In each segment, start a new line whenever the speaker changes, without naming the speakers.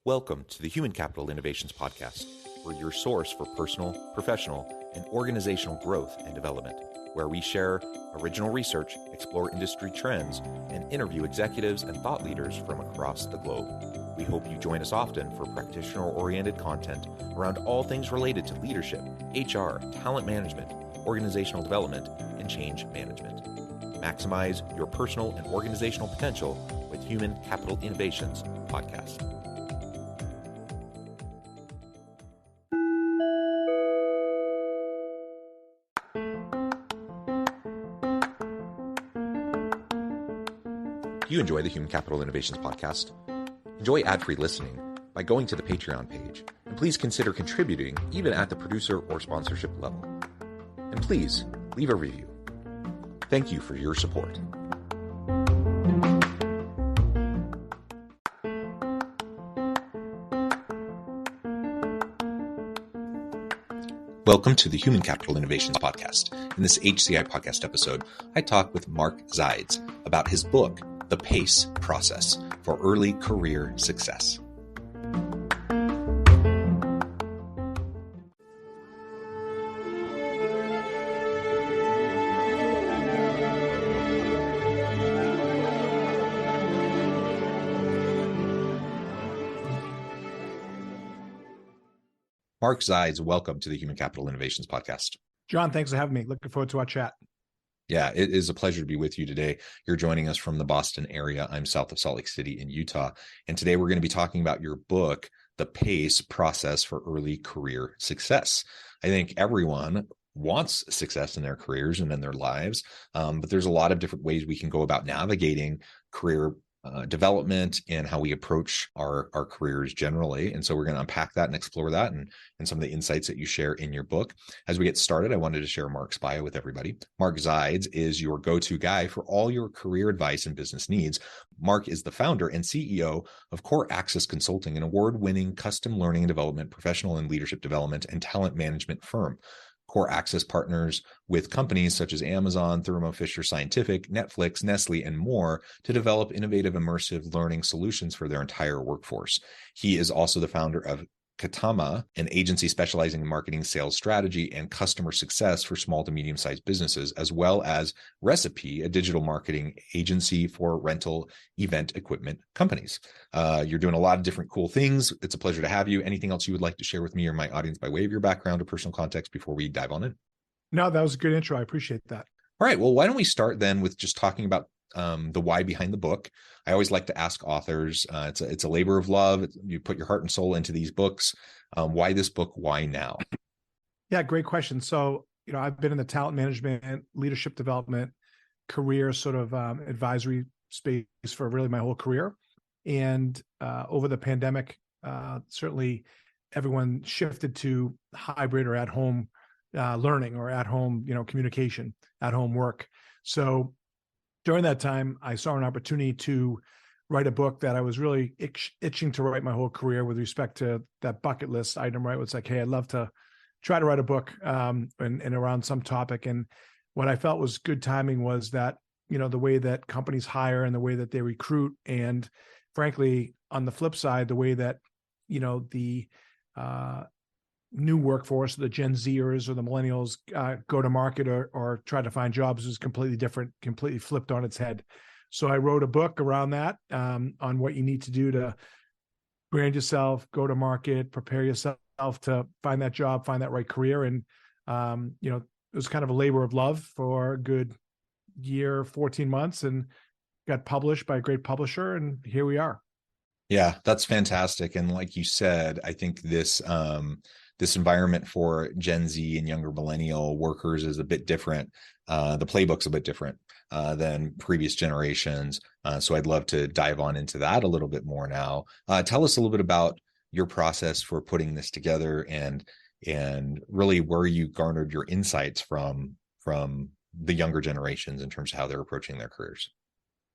Welcome to the Human Capital Innovations Podcast. We're your source for personal, professional, and organizational growth and development, where we share original research, explore industry trends, and interview executives and thought leaders from across the globe. We hope you join us often for practitioner-oriented content around all things related to leadership, HR, talent management, organizational development, and change management. Maximize your personal and organizational potential with Human Capital Innovations Podcast. If you enjoy the Human Capital Innovations Podcast, enjoy ad-free listening by going to the Patreon page, and please consider contributing even at the producer or sponsorship level. And please leave a review. Thank you for your support. Welcome to the Human Capital Innovations Podcast. In this HCI Podcast episode, I talk with Mark Zides about his book, The PACE Process for Early Career Success. Mark Zides, welcome to the Human Capital Innovations Podcast.
John, thanks for having me. Looking forward to our chat.
Yeah, it is a pleasure to be with you today. You're joining us from the Boston area. I'm south of Salt Lake City in Utah. And today we're going to be talking about your book, The PACE Process for Early Career Success. I think everyone wants success in their careers and in their lives, but there's a lot of different ways we can go about navigating career development and how we approach our careers generally. And so we're going to unpack that and explore that and some of the insights that you share in your book. As we get started, I wanted to share Mark's bio with everybody. Mark Zides is your go-to guy for all your career advice and business needs. Mark is the founder and CEO of Core Access Consulting, an award-winning custom learning and development, professional and leadership development, and talent management firm. Core Access partners with companies such as Amazon, Thermo Fisher Scientific, Netflix, Nestle, and more to develop innovative, immersive learning solutions for their entire workforce. He is also the founder of Katama, an agency specializing in marketing, sales strategy, and customer success for small to medium-sized businesses, as well as Recipe, a digital marketing agency for rental event equipment companies. You're doing a lot of different cool things. It's a pleasure to have you. Anything else you would like to share with me or my audience by way of your background or personal context before we dive on in?
No, that was a good intro. I appreciate that.
All right. Well, why don't we start then with just talking about the why behind the book. I always like to ask authors, it's a labor of love. You put your heart and soul into these books. Why this book? Why now?
Yeah, great question. So, I've been in the talent management, leadership development, career sort of advisory space for really my whole career. And over the pandemic, certainly everyone shifted to hybrid or at home learning or at home, communication, at home work. So during that time, I saw an opportunity to write a book that I was really itching to write my whole career with respect to that bucket list item, right? It's like, hey, I'd love to try to write a book and around some topic. And what I felt was good timing was that, the way that companies hire and the way that they recruit. And frankly, on the flip side, the way that, the new workforce, the Gen Zers or the millennials go to market or try to find jobs is completely different, completely flipped on its head. So I wrote a book around that on what you need to do to brand yourself, go to market, prepare yourself to find that job, find that right career. And, it was kind of a labor of love for a good year, 14 months, and got published by a great publisher. And here we are.
Yeah, that's fantastic. And like you said, I think this environment for Gen Z and younger millennial workers is a bit different. The playbook's a bit different than previous generations. So I'd love to dive on into that a little bit more now. Tell us a little bit about your process for putting this together and really where you garnered your insights from the younger generations in terms of how they're approaching their careers.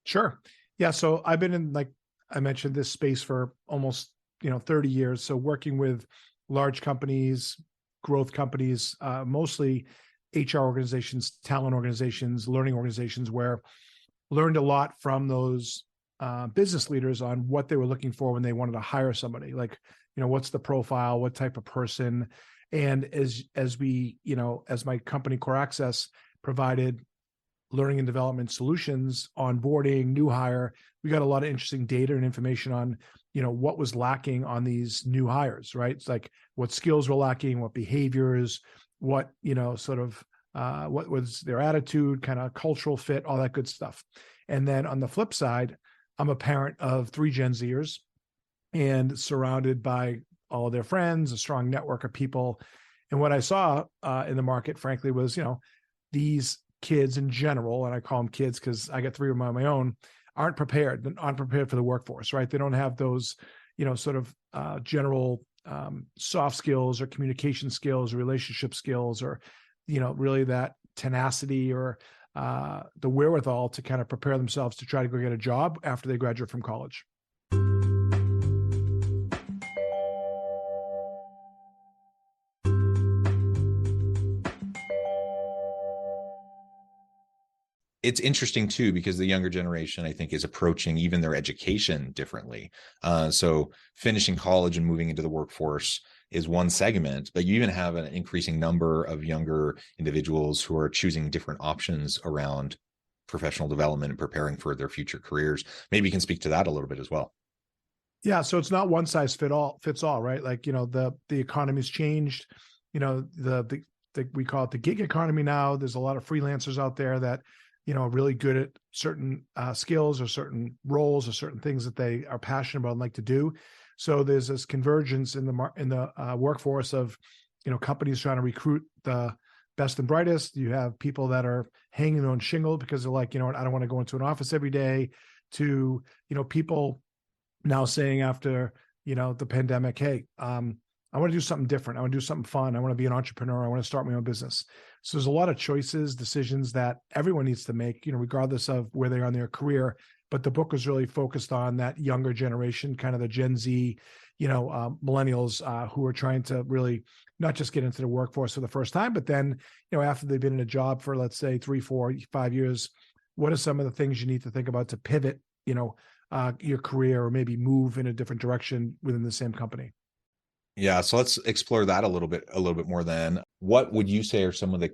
Sure. Yeah. So I've been in, like I mentioned, this space for almost 30 years. So working with large companies, growth companies, mostly HR organizations, talent organizations, learning organizations, where learned a lot from those business leaders on what they were looking for when they wanted to hire somebody. Like, what's the profile, what type of person, and as we, as my company Core Access provided learning and development solutions, onboarding, new hire, we got a lot of interesting data and information on, what was lacking on these new hires, right? It's like what skills were lacking, what behaviors, what, what was their attitude, kind of cultural fit, all that good stuff. And then on the flip side, I'm a parent of 3 Gen Zers and surrounded by all of their friends, a strong network of people. And what I saw in the market, frankly, was, these kids in general, and I call them kids because I got 3 of them on my own, aren't prepared for the workforce, right? They don't have those, general soft skills or communication skills or relationship skills or, really that tenacity or the wherewithal to kind of prepare themselves to try to go get a job after they graduate from college.
It's interesting too, because the younger generation, I think, is approaching even their education differently. So finishing college and moving into the workforce is one segment, but you even have an increasing number of younger individuals who are choosing different options around professional development and preparing for their future careers. Maybe you can speak to that a little bit as well.
Yeah. So it's not one size fits all, right? Like, the economy's changed, we call it the gig economy now. There's a lot of freelancers out there that, are really good at certain skills or certain roles or certain things that they are passionate about and like to do. So there's this convergence in the workforce of, companies trying to recruit the best and brightest. You have people that are hanging on shingle because they're like, I don't want to go into an office every day, to, people now saying after, the pandemic, hey, I want to do something different. I want to do something fun. I want to be an entrepreneur. I want to start my own business. So there's a lot of choices, decisions that everyone needs to make, regardless of where they are in their career. But the book was really focused on that younger generation, kind of the Gen Z, millennials who are trying to really not just get into the workforce for the first time, but then, after they've been in a job for, let's say, 3, 4, 5 years, what are some of the things you need to think about to pivot, your career or maybe move in a different direction within the same company?
Yeah, so let's explore that a little bit more then. What would you say are some of the,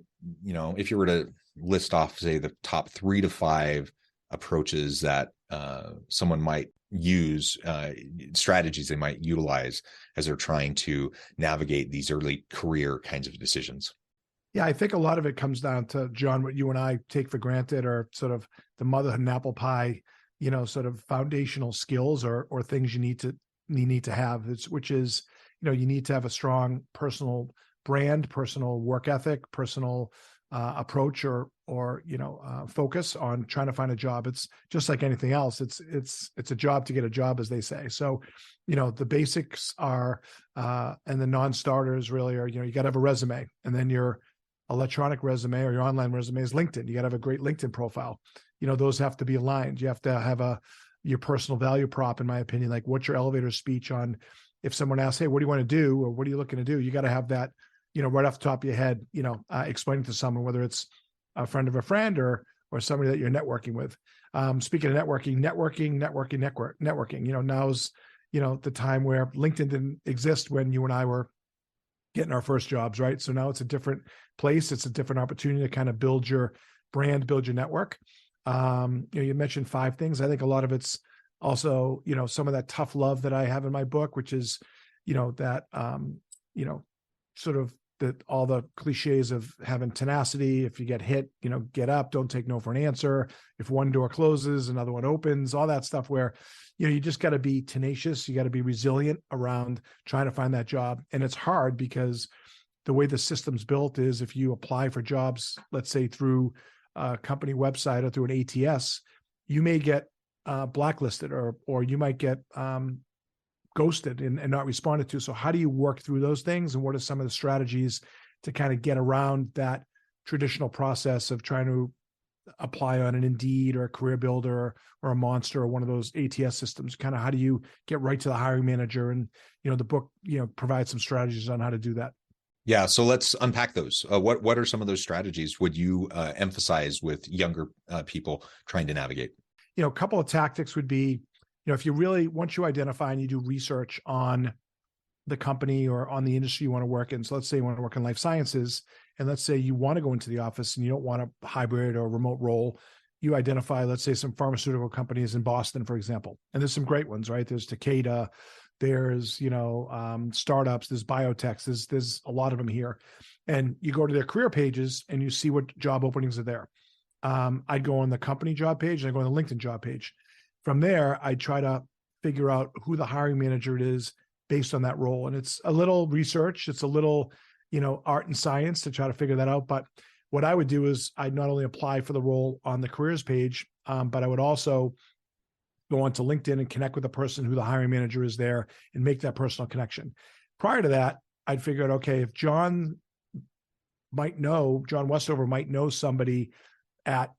if you were to list off, say, the top 3 to 5 approaches that someone might use, strategies they might utilize as they're trying to navigate these early career kinds of decisions?
Yeah, I think a lot of it comes down to, John, what you and I take for granted are sort of the motherhood and apple pie, sort of foundational skills or things you need to have, which is, you need to have a strong personal brand, personal work ethic, personal approach or focus on trying to find a job. It's just like anything else. It's a job to get a job, as they say. So, the basics are, and the non-starters really are, you got to have a resume, and then your electronic resume or your online resume is LinkedIn. You got to have a great LinkedIn profile. Those have to be aligned. You have to have your personal value prop, in my opinion, like what's your elevator speech on, if someone asks, hey, what do you want to do? Or what are you looking to do? You got to have that, right off the top of your head, explaining to someone, whether it's a friend of a friend or somebody that you're networking with. Speaking of networking, now's, the time where LinkedIn didn't exist when you and I were getting our first jobs, right? So now it's a different place. It's a different opportunity to kind of build your brand, build your network. You mentioned 5 things. I think a lot of it's also, some of that tough love that I have in my book, which is, that, sort of all the cliches of having tenacity. If you get hit, get up, don't take no for an answer. If one door closes, another one opens, all that stuff where, you just got to be tenacious. You got to be resilient around trying to find that job. And it's hard because the way the system's built is if you apply for jobs, let's say through a company website or through an ATS, you may get blacklisted or you might get ghosted and not responded to. So how do you work through those things? And what are some of the strategies to kind of get around that traditional process of trying to apply on an Indeed or a Career Builder or a Monster or one of those ATS systems? Kind of how do you get right to the hiring manager? And, the book, provides some strategies on how to do that.
Yeah. So let's unpack those. What are some of those strategies would you emphasize with younger people trying to navigate?
a couple of tactics would be, if you really, once you identify and you do research on the company or on the industry you want to work in. So let's say you want to work in life sciences, and let's say you want to go into the office and you don't want a hybrid or remote role. You identify, let's say, some pharmaceutical companies in Boston, for example. And there's some great ones, right? There's Takeda, there's, startups, there's biotechs, there's a lot of them here. And you go to their career pages and you see what job openings are there. I'd go on the company job page and I go on the LinkedIn job page. From there, I try to figure out who the hiring manager is based on that role. And it's a little research, it's a little, art and science to try to figure that out. But what I would do is I'd not only apply for the role on the careers page, but I would also go onto LinkedIn and connect with the person who the hiring manager is there and make that personal connection. Prior to that, I'd figure out, okay, if John Westover might know somebody at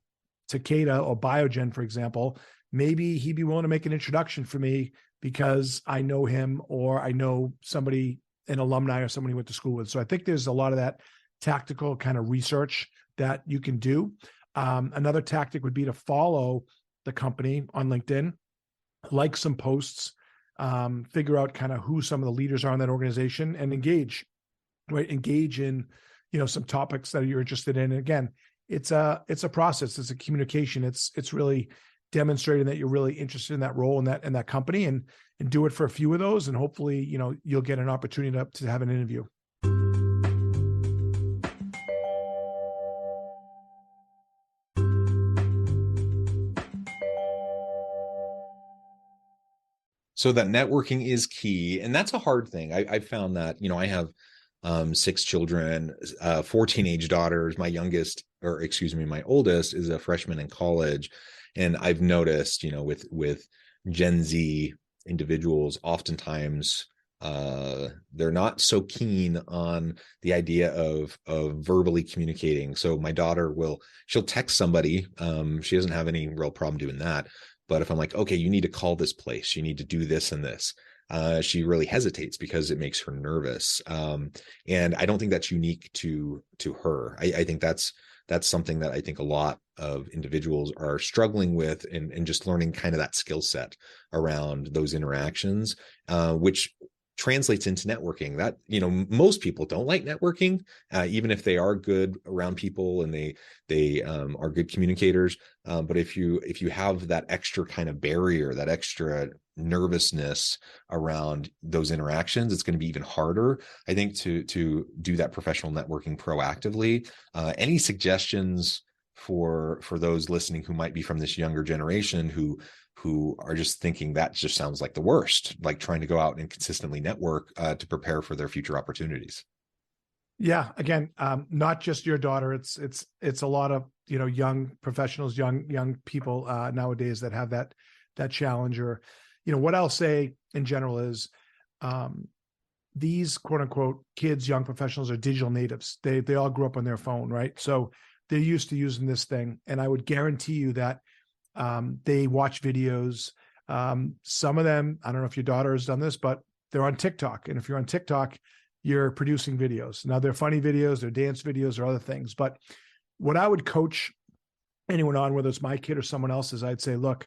Takeda or Biogen, for example, maybe he'd be willing to make an introduction for me because I know him or I know somebody, an alumni or somebody he went to school with. So I think there's a lot of that tactical kind of research that you can do. Another tactic would be to follow the company on LinkedIn, like some posts, figure out kind of who some of the leaders are in that organization and engage in, some topics that you're interested in. And again, it's a process, it's a communication. It's really demonstrating that you're really interested in that role and that company, and do it for a few of those. And hopefully, you'll get an opportunity to have an interview.
So that networking is key. And that's a hard thing. I've found that, I have 6 children, 4 teenage daughters. My oldest is a freshman in college. And I've noticed, with Gen Z individuals, oftentimes they're not so keen on the idea of verbally communicating. So my daughter she'll text somebody. She doesn't have any real problem doing that. But if I'm like, okay, you need to call this place, you need to do this and this, she really hesitates because it makes her nervous. And I don't think that's unique to her. I think that's something that I think a lot of individuals are struggling with, and just learning kind of that skill set around those interactions, which translates into networking. That, most people don't like networking, even if they are good around people and they are good communicators. But if you have that extra kind of barrier, that extra nervousness around those interactions, it's going to be even harder, I think, to do that professional networking proactively. Any suggestions for those listening who might be from this younger generation who are just thinking that just sounds like the worst, like trying to go out and consistently network to prepare for their future opportunities?
Yeah, again, not just your daughter. It's a lot of young professionals, young people nowadays that have that challenge. Or what I'll say in general is these quote unquote kids, young professionals, are digital natives. They all grew up on their phone, right? So they're used to using this thing, and I would guarantee you that they watch videos. Some of them, I don't know if your daughter has done this, but they're on TikTok. And if you're on TikTok, you're producing videos. Now, they're funny videos, they're dance videos or other things. But what I would coach anyone on, whether it's my kid or someone else's, I'd say, look,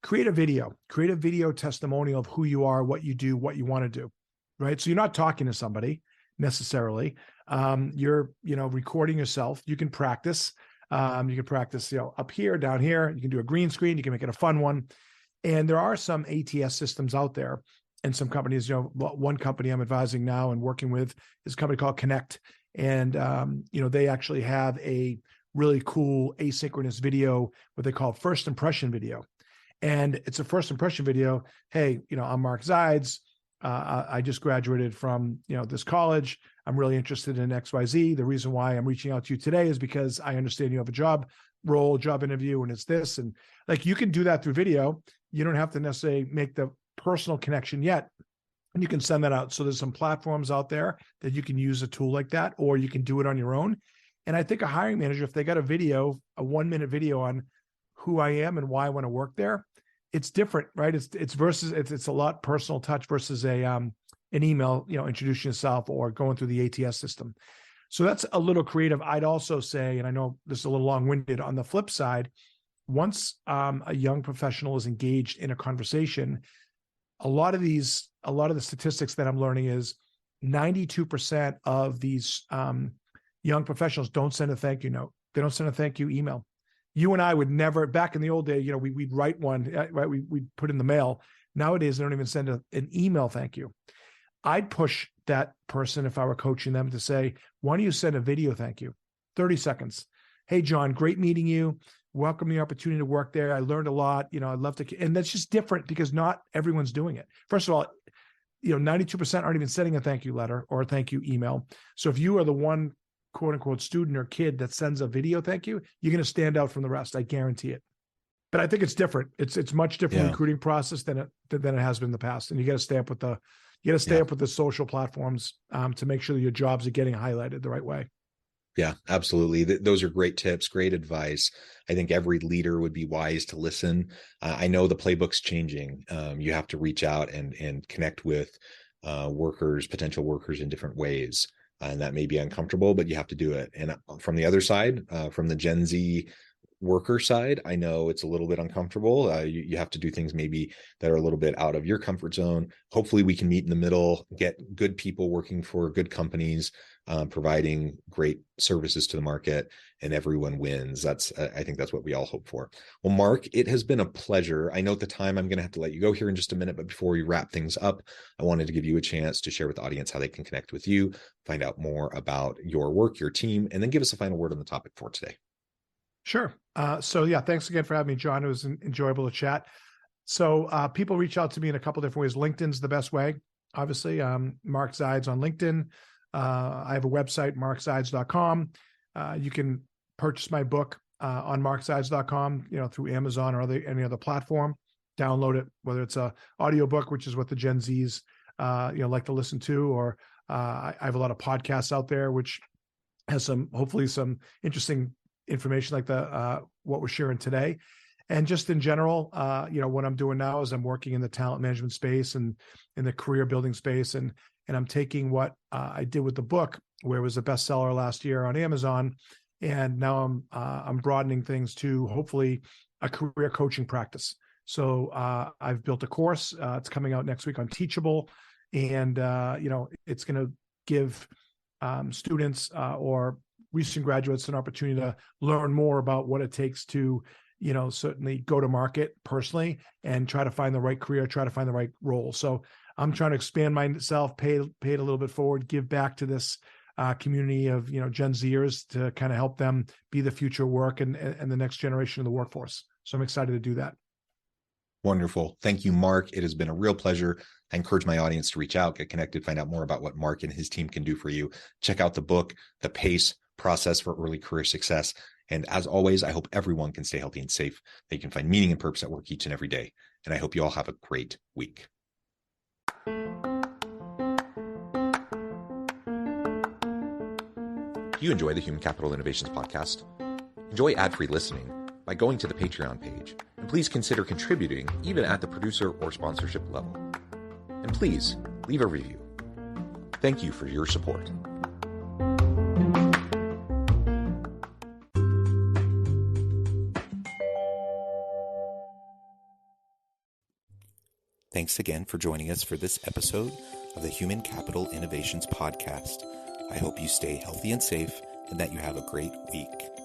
create a video testimonial of who you are, what you do, what you want to do, right? So you're not talking to somebody necessarily. You're, recording yourself. You can practice. Up here, down here. You can do a green screen. You can make it a fun one. And there are some ATS systems out there, and some companies, one company I'm advising now and working with is a company called Connect. And, they actually have a really cool asynchronous video, what they call first impression video. And it's a first impression video. Hey, I'm Mark Zides. I just graduated from, this college. I'm really interested in XYZ. The reason why I'm reaching out to you today is because I understand you have a job interview, and it's this. And like, you can do that through video. You don't have to necessarily make the personal connection yet. And you can send that out. So there's some platforms out there that you can use a tool like that, or you can do it on your own. And I think a hiring manager, if they got a 1-minute video on who I am and why I want to work there, it's different, right? It's a lot personal touch versus an email, introducing yourself or going through the ATS system. So that's a little creative. I'd also say, and I know this is a little long-winded, on the flip side, once a young professional is engaged in a conversation, a lot of the statistics that I'm learning is 92% of these young professionals don't send a thank you note. They don't send a thank you email. You and I would never, back in the old day, we'd write one, right? We'd put in the mail. Nowadays, they don't even send an email thank you. I'd push that person, if I were coaching them, to say, why don't you send a video thank you? 30 seconds. Hey, John, great meeting you. Welcome the opportunity to work there. I learned a lot. I'd love to, and that's just different because not everyone's doing it. First of all, 92% aren't even sending a thank you letter or a thank you email. So if you are the one quote unquote student or kid that sends a video thank you, you're going to stand out from the rest. I guarantee it. But I think it's different. It's much different recruiting process than it has been in the past. And you got to stay up with the social platforms to make sure that your jobs are getting highlighted the right way.
Yeah, absolutely. Those are great tips, great advice. I think every leader would be wise to listen. I know the playbook's changing. You have to reach out and connect with potential workers in different ways. And that may be uncomfortable, but you have to do it. And from the other side, from the Gen Z worker side, I know it's a little bit uncomfortable. You have to do things maybe that are a little bit out of your comfort zone. Hopefully we can meet in the middle, get good people working for good companies, providing great services to the market, and everyone wins. I think that's what we all hope for. Well, Mark, it has been a pleasure. I know at the time I'm going to have to let you go here in just a minute, but before we wrap things up, I wanted to give you a chance to share with the audience how they can connect with you, find out more about your work, your team, and then give us a final word on the topic for today.
Sure. Thanks again for having me, John. It was enjoyable to chat. So people reach out to me in a couple different ways. LinkedIn's the best way, obviously. Mark Zides on LinkedIn. I have a website, markzides.com. You can purchase my book on markzides.com, through Amazon or any other platform. Download it, whether it's a audiobook, which is what the Gen Zs like to listen to, or I have a lot of podcasts out there, which has hopefully some interesting information like what we're sharing today. And just in general, what I'm doing now is I'm working in the talent management space and in the career building space. And I'm taking what I did with the book, where it was a bestseller last year on Amazon. And now I'm broadening things to hopefully a career coaching practice. So I've built a course. It's coming out next week on Teachable. And, it's going to give students or recent graduates an opportunity to learn more about what it takes to, certainly go to market personally and try to find the right career, try to find the right role. So I'm trying to expand myself, pay it a little bit forward, give back to this community of, Gen Zers to kind of help them be the future work and the next generation of the workforce. So I'm excited to do that.
Wonderful. Thank you, Mark. It has been a real pleasure. I encourage my audience to reach out, get connected, find out more about what Mark and his team can do for you. Check out the book, The PACE Process for Early Career Success. And as always, I hope everyone can stay healthy and safe. They can find meaning and purpose at work each and every day. And I hope you all have a great week. Do you enjoy the Human Capital Innovations podcast? Enjoy ad-free listening by going to the Patreon page. And please consider contributing even at the producer or sponsorship level. And please leave a review. Thank you for your support. Thanks again for joining us for this episode of the Human Capital Innovations Podcast. I hope you stay healthy and safe and that you have a great week.